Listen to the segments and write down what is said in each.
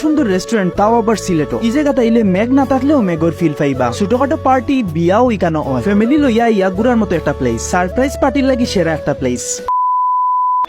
সুন্দর রেস্টুরেন্ট, তাও আবার সিলেটও। এই জায়গাটা ইলে মেঘ না থাকলেও মেঘর ফিল পাইবা। ছোটখাটো পার্টি বিয়াও ইকানো হয়। ফ্যামিলি লইয়া ইয়া ঘুরার মতো একটা প্লেস। সারপ্রাইজ পার্টির লাগি সেরা একটা প্লেস।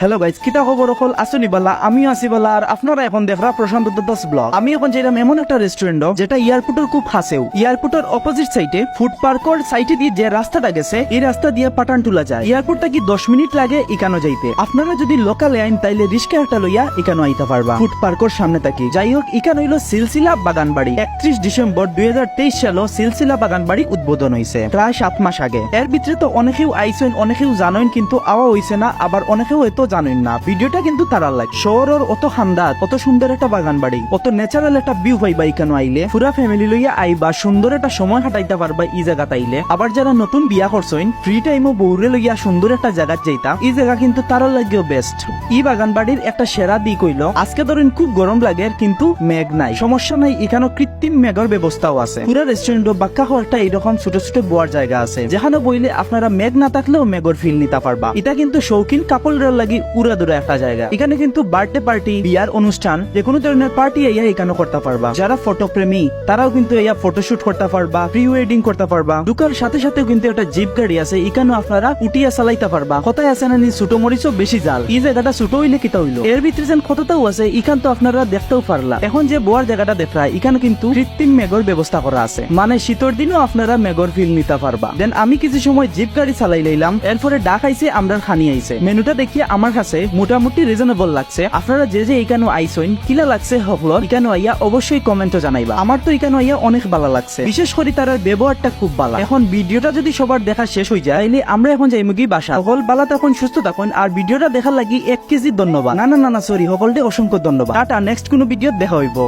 হ্যালো গাইজ, কিতা খবর হল? আসনি বালা, আমিও আসি বালা। আর আপনারা এখন দেখরা প্রশান্ত দাস ব্লগ। আমি এখন যেলাম এমন একটা রেস্টুরেন্ট যেটা এয়ারপোর্টের খুব কাছেও। এয়ারপোর্টের অপোজিট সাইডে ফুড পার্কের সাইডে দিয়ে যে রাস্তাটা গেছে, এই রাস্তা দিয়ে পাঠান তুলা যায়। এয়ারপোর্টটা কি 10 মিনিট লাগে ইকানো যাইতে। আপনারা যদি লোকালে আইন তাইলে রিস্কা একটা লইয়া ইকানো আইতে পারবা ফুড পার্কের সামনে থাকি। যাই হোক, ইকানো হইল সিলসিলা বাগানবাড়ি। 31 ডিসেম্বর 2023 সালে সিলসিলা বাগানবাড়ি উদ্বোধন হয়েছে, প্রায় 7 মাস আগে। এর ভিতরে তো অনেকেও আইসেন, অনেকেও জানেন, কিন্তু আওয়া হইছে না। আবার অনেকেও হয়তো জানেন না। ভিডিওটা কিন্তু তারা লাইক শহরের অত খান্দাত, অত সুন্দর একটা বাগান বাড়ি, অত ন্যাচারাল একটা ভিউ পাইবা এখানে আইলে। পুরা ফ্যামিলি লইয়া আইবা, সুন্দর একটা সময় কাটাইতে পারবা এই জায়গাতে আইলে। আবার যারা নতুন বিয়া করছেন, ফ্রি টাইমও বউরে লইয়া সুন্দর একটা জায়গা যাইতা, এই জায়গা কিন্তু তারা লাগেও বেস্ট। এই বাগান বাড়ির একটা সেরা দিক হইল, আজকে ধরেন খুব গরম লাগে কিন্তু মেঘ নাই, সমস্যা নাই। এখানে কৃত্রিম মেঘের ব্যবস্থাও আছে। পুরা রেস্টুরেন্ট বাক্কা একটা এইরকম ছোট ছোট বোয়ার জায়গা আছে, যেখানে বইলে আপনারা মেঘ না থাকলেও মেঘর ফিল নিতে পারবা। এটা কিন্তু শৌখিন কাপড়ের লাগি উড়া দূরে একটা জায়গা। এখানে কিন্তু বার্থডে পার্টি, বিয়ার অনুষ্ঠান, যে কোনো ধরনের পার্টি এখানে করতে পারবা। যারা ফটো প্রেমী তারাও কিন্তু ফটোশুট করতে পারবা, প্রি ওয়েডিং করতে পারবা। ঢুকার সাথে সাথে কিন্তু একটা জিপ গাড়ি আছে, এখানে আপনারা উঠিয়া চালাইতে পারবা। কথায় আছে না, ছোট মরিচও বেশি জাল। এই জায়গাটা ছোট হইলে কিতা হইলো, এর ভিতরে যেন কতটাও আছে, এখান তো আপনারা দেখতেও পারলা। এখন যে বোয়ার জায়গাটা দেখা, এখানে কিন্তু কৃত্রিম মেঘর ব্যবস্থা করা আছে, মানে শীতের দিনও আপনারা মেঘর ফিল নিতে পারবা। দেন আমি কিছু সময় জিপ গাড়ি চালাই লাইলাম, এরপরে ডাক আইছে, আমরা খানি আইছে। মেনুটা দেখিয়ে আমার কাছে মোটামুটি রিজনেবল লাগছে। আপনারা যে যে এখানে আইসেন, কিলা লাগছে হল এখানে আইয়া অবশ্যই কমেন্টে জানাইবা। আমার তো এখানে আইয়া অনেক ভালো লাগছে, বিশেষ করে তার ব্যবহারটা খুব ভালো। এখন ভিডিওটা যদি সবার দেখা শেষ হয়ে যায়, তাহলে আমরা এখন যাই মুগি বাসা। সকল ভালো থাকুন, সুস্থ থাকুন। আর ভিডিওটা দেখার লাগি 1 কেজি ধন্যবাদ। না সরি, সকলকে অসংখ্য ধন্যবাদ। টাটা, নেক্সট কোনো ভিডিও দেখা হইব।